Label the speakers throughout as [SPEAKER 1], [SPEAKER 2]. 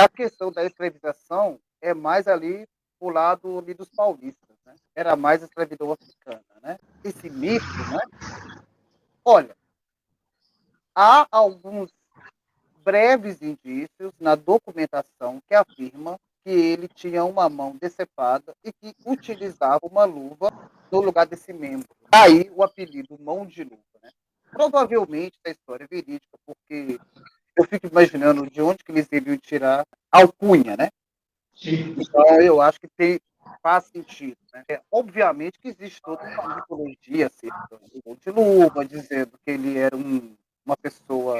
[SPEAKER 1] A questão da escravização é mais ali o lado ali dos paulistas, né? Era mais a escravidão africana, né? Esse mito, né? Olha, há alguns breves indícios na documentação que afirma que ele tinha uma mão decepada e que utilizava uma luva no lugar desse membro. Daí o apelido mão de luva, né? Provavelmente a história é verídica, porque eu fico imaginando de onde que eles deviam tirar a alcunha, né?
[SPEAKER 2] Sim.
[SPEAKER 1] Então eu acho que faz sentido, né? Obviamente que existe toda uma mitologia acerca do mão de luva, dizendo que ele era uma pessoa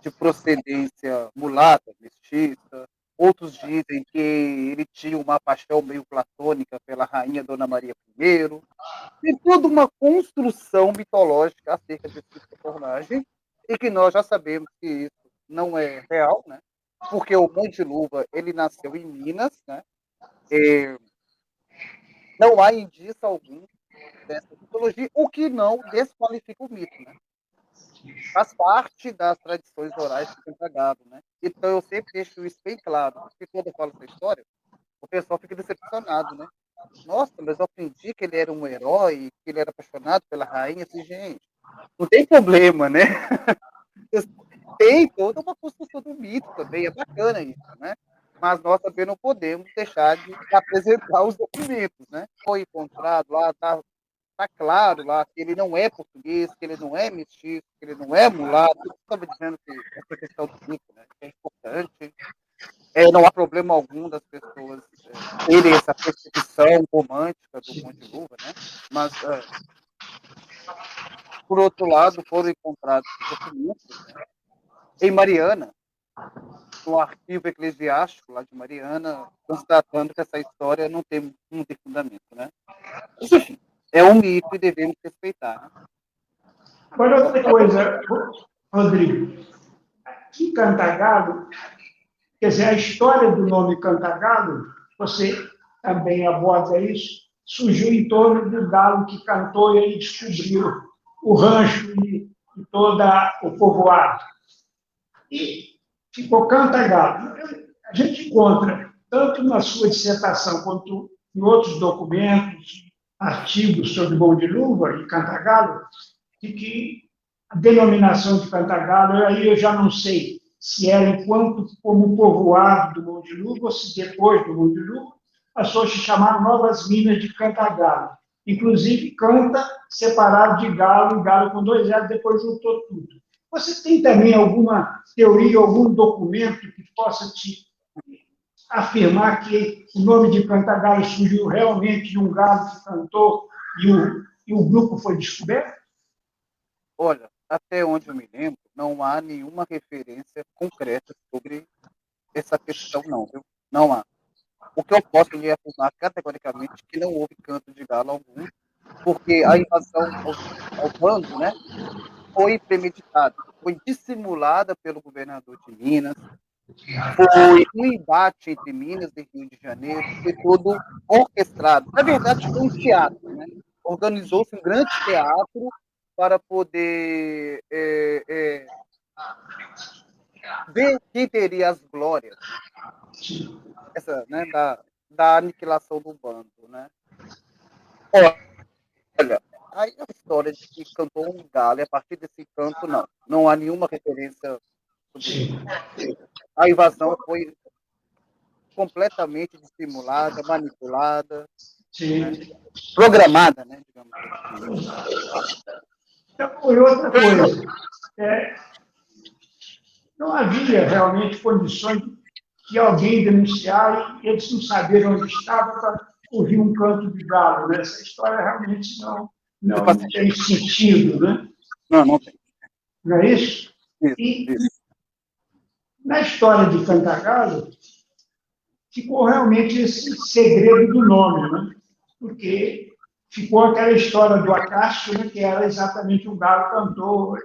[SPEAKER 1] de procedência mulata, mestiça. Outros dizem que ele tinha uma paixão meio platônica pela rainha Dona Maria I. Tem toda uma construção mitológica acerca desse personagem e que nós já sabemos que isso não é real, né? Porque o Mão de Luva, ele nasceu em Minas, né? E não há indício algum dessa mitologia, o que não desqualifica o mito, né? Faz parte das tradições orais do Cantagalo, né? Então eu sempre deixo isso bem claro, porque quando eu falo essa história, o pessoal fica decepcionado, né? Nossa, mas eu aprendi que ele era um herói, que ele era apaixonado pela rainha, assim, gente, não tem problema, né? Tem toda uma construção do mito também, é bacana isso, né? Mas nós também não podemos deixar de apresentar os documentos, né? Foi encontrado lá, tá claro lá que ele não é português, que ele não é mestiço, que ele não é mulato. Eu estava dizendo que essa questão do mito, né, que é importante. Não há problema algum das pessoas terem essa percepção romântica do Monte Luva, né? Mas, por outro lado, foram encontrados documentos, né, em Mariana, no arquivo eclesiástico lá de Mariana, constatando que essa história não tem fundamento, né? Enfim, é um mito e devemos respeitar, né?
[SPEAKER 2] Agora, outra coisa, Rodrigo, aqui em Cantagalo, quer dizer, a história do nome Cantagalo, você também aborda isso, surgiu em torno do galo que cantou e ele descobriu o rancho e todo o povoado. E ficou Cantagalo. A gente encontra, tanto na sua dissertação quanto em outros documentos, artigos sobre Bom de Luva e Cantagalo, de que a denominação de Cantagalo, aí eu já não sei se era enquanto como povoado do Bom de Luva ou se depois do Bom de Luva passou a se chamar Novas Minas de Cantagalo. Inclusive, canta separado de galo, e galo com dois L, depois juntou tudo. Você tem também alguma teoria, algum documento que possa te afirmar que o nome de Cantagalo surgiu realmente de um galo que cantou e o grupo foi descoberto?
[SPEAKER 1] Olha, até onde eu me lembro, não há nenhuma referência concreta sobre essa questão, não, viu? Não há. O que eu posso lhe afirmar categoricamente é que não houve canto de galo algum, porque a invasão ao bando, né, foi premeditada, foi dissimulada pelo governador de Minas, foi um embate entre Minas e Rio de Janeiro, foi todo orquestrado. Na verdade, foi um teatro, né? Organizou-se um grande teatro para poder ver quem teria as glórias, essa, né, da aniquilação do bando, né? Olha, aí a história de que cantou um galo, e a partir desse canto, não há nenhuma referência sobre isso. A invasão foi completamente dissimulada, manipulada, né? Programada, né, digamos assim.
[SPEAKER 2] Então, e outra coisa, não havia realmente condições de alguém denunciar e eles não saberem onde estava para ouvir um canto de galo. Né? Essa história realmente não tem sentido, né?
[SPEAKER 1] Não tem.
[SPEAKER 2] Não é isso?
[SPEAKER 1] Isso.
[SPEAKER 2] Na história de Cantagalo, ficou realmente esse segredo do nome, né? Porque ficou aquela história do Acácio, né, que era exatamente um galo cantor,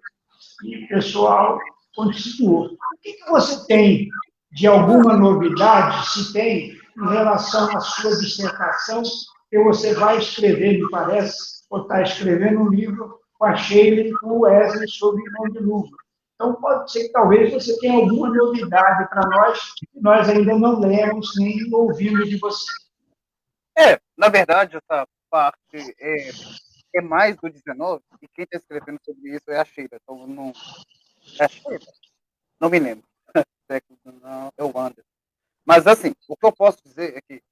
[SPEAKER 2] e o pessoal continuou. O que você tem de alguma novidade, se tem, em relação à sua dissertação, que você vai escrever, me parece, ou está escrevendo um livro com a Sheila e com o Wesley sobre Mão de Luva? Então, pode ser que talvez você tenha alguma novidade para nós, que nós ainda não lemos nem ouvimos de você.
[SPEAKER 1] Na verdade, essa parte é mais do 19, e quem está escrevendo sobre isso é a Sheila. Então, não, é a Sheila? Não me lembro. Não, é o Anderson. Mas, assim, o que eu posso dizer é que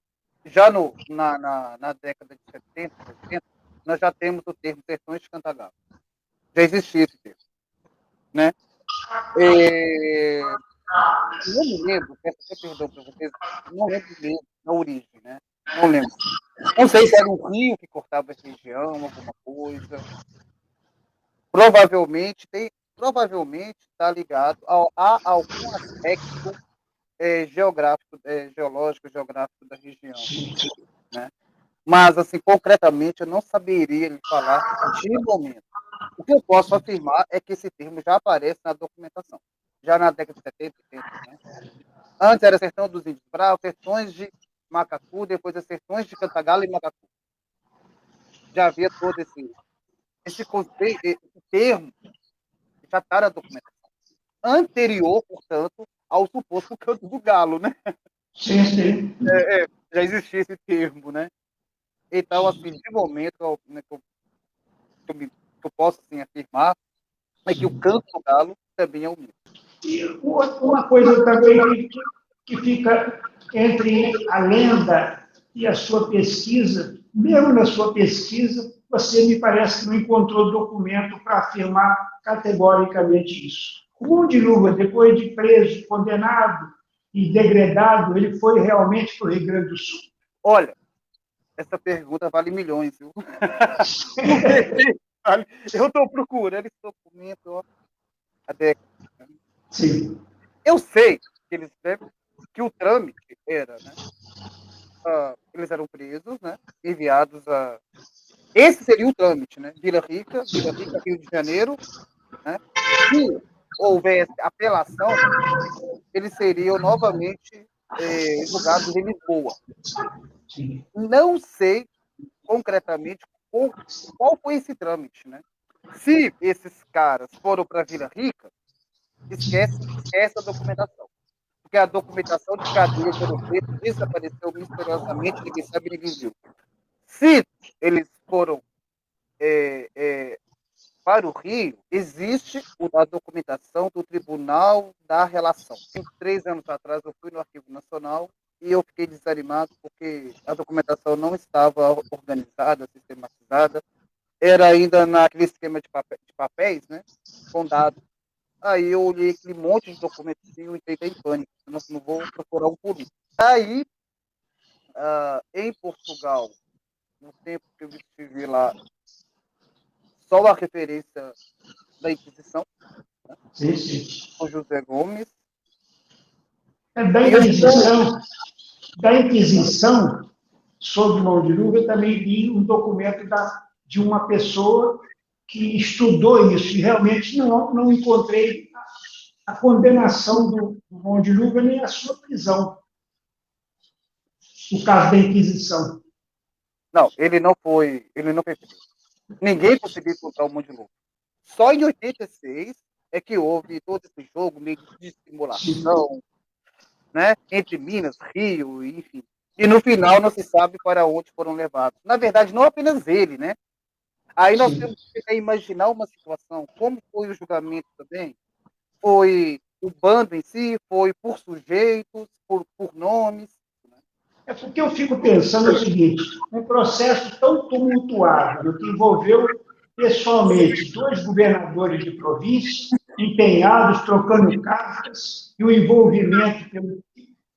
[SPEAKER 1] já na década de 70, 80, nós já temos o termo Sertões de Cantagalo. Já existia esse termo, né? Não me lembro, peço até perdão para vocês, não lembro mesmo da origem, né? Não lembro. Não sei se era um rio que cortava essa região, alguma coisa. Provavelmente está ligado a algum aspecto geológico da região, né? Mas, assim, concretamente, eu não saberia lhe falar de momento. O que eu posso afirmar é que esse termo já aparece na documentação, já na década de 70, 80, né? Antes era Sertão dos Índios Bravos, Sertões de Macacu, depois é Sertões de Cantagalo e Macacu. Já havia todo esse conceito, esse termo, já está na documentação. Anterior, portanto, ao suposto canto do galo, né?
[SPEAKER 2] Sim, sim.
[SPEAKER 1] Já existia esse termo, né? Então, assim, de momento, né, que eu posso assim, afirmar é que o canto do galo também é o mesmo.
[SPEAKER 2] E uma coisa também que fica entre a lenda e a sua pesquisa, mesmo na sua pesquisa, você me parece que não encontrou documento para afirmar categoricamente isso. O Mão de Luva, depois de preso, condenado e degradado, ele foi realmente para o Rio Grande do Sul?
[SPEAKER 1] Olha, essa pergunta vale milhões, viu? Eu estou procurando esse documento há décadas.
[SPEAKER 2] Sim.
[SPEAKER 1] Eu sei que o trâmite era, né? Eles eram presos, né? Enviados a. Esse seria o trâmite, né? Vila Rica, Rio de Janeiro, né? Se houvesse apelação, eles seriam novamente julgados em Lisboa.
[SPEAKER 2] Sim.
[SPEAKER 1] Não sei concretamente qual foi esse trâmite, né? Se esses caras foram para Vila Rica, esquece a documentação. Porque a documentação de cadeia de Ouro Preto desapareceu misteriosamente, ninguém sabe, ninguém viu. Se eles foram para o Rio, existe a documentação do Tribunal da Relação. 3 anos atrás eu fui no Arquivo Nacional e eu fiquei desanimado porque a documentação não estava organizada, sistematizada, era ainda naquele esquema de papéis, né, com dados. Aí eu olhei aquele monte de documentos e eu entrei em pânico, não vou procurar um por um. Aí, em Portugal, no tempo que eu estive lá, só a referência da Inquisição, né?
[SPEAKER 2] Sim, sim.
[SPEAKER 1] O José Gomes.
[SPEAKER 2] Da Inquisição, sob Mão de Luva, eu também li um documento de uma pessoa que estudou isso e realmente não encontrei a condenação do Mão de Luva nem a sua prisão, no caso da Inquisição.
[SPEAKER 1] Não, ele não foi preso. Ninguém conseguiu encontrar o Mão de Luva. Só em 86 é que houve todo esse jogo meio de simulação, né, entre Minas, Rio, enfim. E no final não se sabe para onde foram levados. Na verdade, não apenas ele, né? Aí nós temos que imaginar uma situação, como foi o julgamento também, foi o bando em si, foi por sujeitos, por nomes.
[SPEAKER 2] É porque eu fico pensando o seguinte, um processo tão tumultuado, que envolveu pessoalmente 2 governadores de província, empenhados, trocando cartas, e o envolvimento,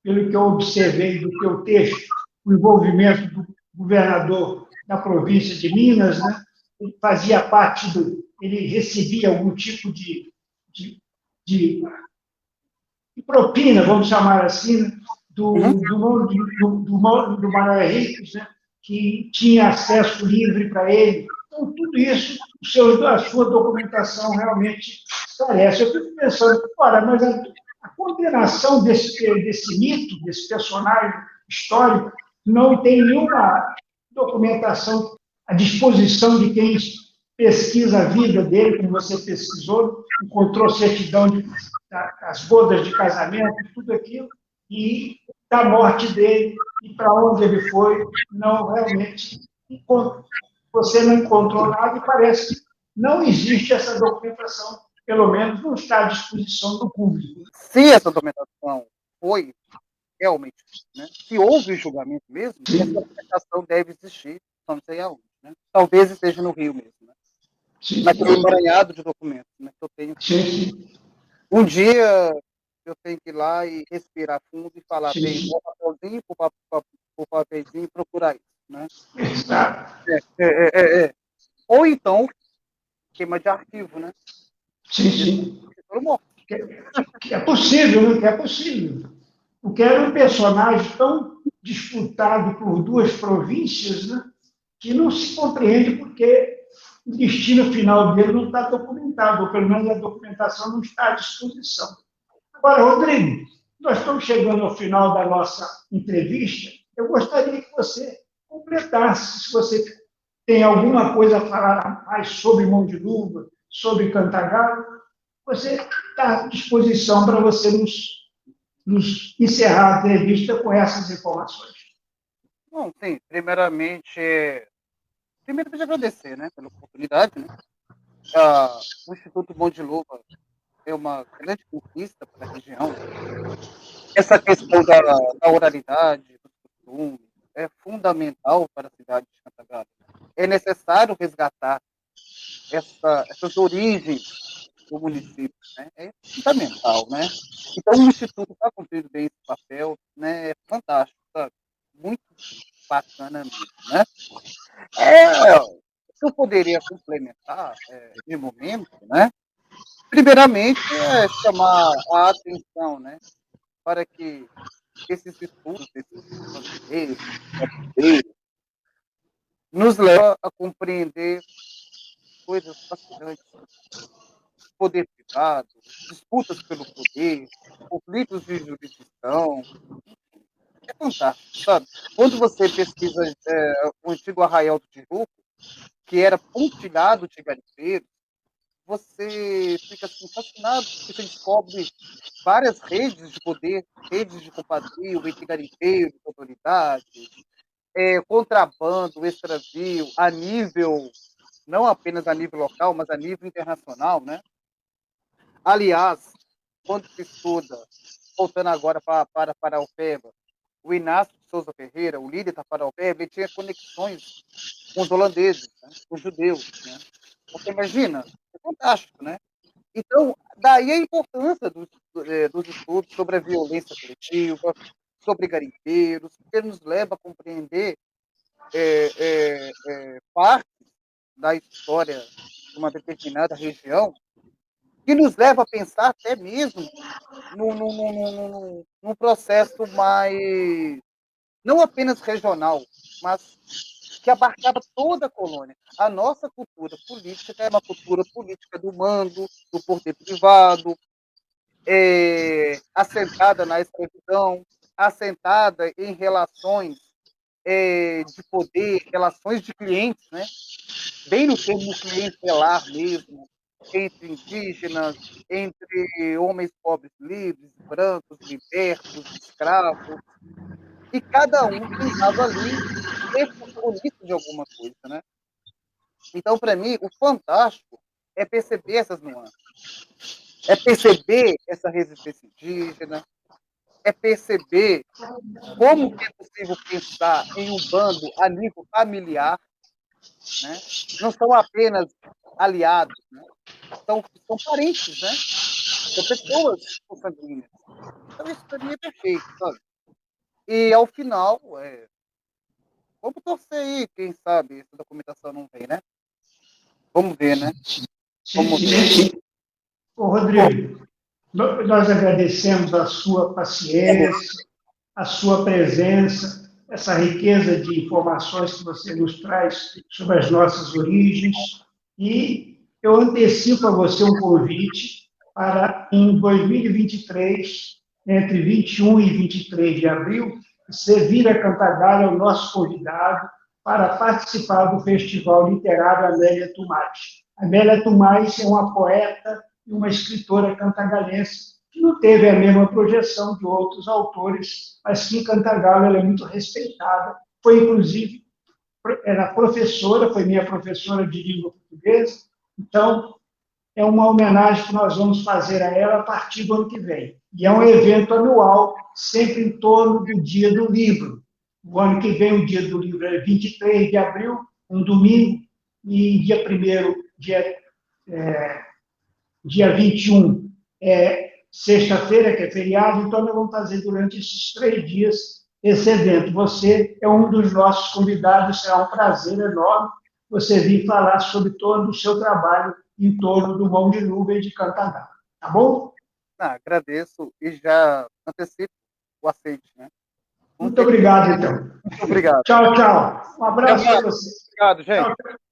[SPEAKER 2] pelo que eu observei do teu texto, o envolvimento do governador da província de Minas, né? Ele fazia parte ele recebia algum tipo de propina, vamos chamar assim, do Manuel Henrique, né? Que tinha acesso livre para ele. Então, tudo isso, a sua documentação realmente esclarece. Eu fico pensando, ora, mas a condenação desse mito, desse personagem histórico, não tem nenhuma documentação à disposição de quem pesquisa a vida dele, como você pesquisou, encontrou certidão as bodas de casamento, tudo aquilo, e da morte dele e para onde ele foi, não realmente você não encontrou nada e parece que não existe essa documentação, pelo menos não está à disposição do público.
[SPEAKER 1] Se essa documentação foi realmente, né, se houve julgamento mesmo, essa documentação deve existir, não sei aonde, né? Talvez esteja no Rio mesmo, né? Naquele emaranhado de documentos, né, que eu tenho. Um dia eu tenho que ir lá e respirar fundo e falar, bem, vou papelzinho por papelzinho procurar isso, né? Ou então, queima de arquivo, né?
[SPEAKER 2] Sim. Que é possível, né? Que é possível. Porque era um personagem tão disputado por duas províncias, né? Que não se compreende porque o destino final dele não está documentado, ou pelo menos a documentação não está à disposição. Agora, Rodrigo, nós estamos chegando ao final da nossa entrevista. Eu gostaria que você completasse, se você tem alguma coisa a falar mais sobre Mão de Luva, sobre Cantagalo, você está à disposição para você nos encerrar a entrevista com essas informações.
[SPEAKER 1] Bom, sim, primeiramente agradecer, né, pela oportunidade, né? O Instituto Mão de Luva é uma grande conquista para a região. Essa questão da oralidade, dos costumes, é fundamental para a cidade de Cantagalo. É necessário resgatar essas origens do município, né? É fundamental, né? Então, o Instituto está cumprindo bem esse papel, né? É fantástico, sabe? Muito bacana mesmo, né? O que eu poderia complementar de momento, né? Primeiramente, é chamar a atenção, né? Para que esses estudos, esses brasileiros, nos levam a compreender coisas fascinantes. Poder privado, disputas pelo poder, conflitos de jurisdição. É fantástico, sabe? Quando você pesquisa o antigo Arraial do Tijuco, que era pontilhado de garimpeiros, você fica assim, fascinado, porque você descobre várias redes de poder, redes de compadrio entre garimpeiros, autoridades, contrabando, extravio, a nível, não apenas a nível local, mas a nível internacional, né? Aliás, quando se estuda, voltando agora para Paraupeba, o Inácio de Souza Ferreira, o líder da Paraupeba, ele tinha conexões com os holandeses, né? Com os judeus. Né? Você imagina? É fantástico, né? Então, daí a importância dos estudos sobre a violência coletiva, sobre garimpeiros, que nos leva a compreender partes da história de uma determinada região, que nos leva a pensar até mesmo num processo mais, não apenas regional, mas que abarcava toda a colônia. A nossa cultura política é uma cultura política do mando, do poder privado, assentada na escravidão, assentada em relações de poder, relações de clientes, né? Bem no termo clientelar mesmo, entre indígenas, entre homens pobres livres, brancos, libertos, escravos, e cada um tentava ali ser protagonista de alguma coisa, né? Então, para mim, o fantástico é perceber essas nuances, é perceber essa resistência indígena, é perceber como que é possível pensar em um bando a nível familiar, né? Não são apenas aliados, né? São parentes, né? São pessoas consanguíneas. Então, isso para mim é perfeito, sabe? E, ao final, vamos torcer aí, quem sabe essa documentação não vem, né? Vamos ver, né? Vamos ver.
[SPEAKER 2] Ô, Rodrigo, nós agradecemos a sua paciência, a sua presença, essa riqueza de informações que você nos traz sobre as nossas origens. E eu antecipo a você um convite para, em 2023, entre 21 e 23 de abril, você vir a Cantagalo, é o nosso convidado, para participar do Festival Literário Amélia Tomás. Amélia Tomás é uma poeta e uma escritora cantagalense que não teve a mesma projeção de outros autores, mas que em Cantagalo ela é muito respeitada. Foi, inclusive, era professora, foi minha professora de língua portuguesa, então é uma homenagem que nós vamos fazer a ela a partir do ano que vem. E é um evento anual, sempre em torno do Dia do Livro. O ano que vem, o Dia do Livro é 23 de abril, um domingo, e dia 1º, dia 21, é sexta-feira, que é feriado, então nós vamos fazer durante esses 3 dias esse evento. Você é um dos nossos convidados, será um prazer enorme você vir falar sobre todo o seu trabalho em torno do Mão de Nuvem de Cantagalo. Tá bom?
[SPEAKER 1] Agradeço e já antecipo o aceite, né?
[SPEAKER 2] Muito obrigado, então.
[SPEAKER 1] Muito obrigado.
[SPEAKER 2] Tchau, tchau. Um abraço para você.
[SPEAKER 1] Obrigado, gente.
[SPEAKER 2] Tchau.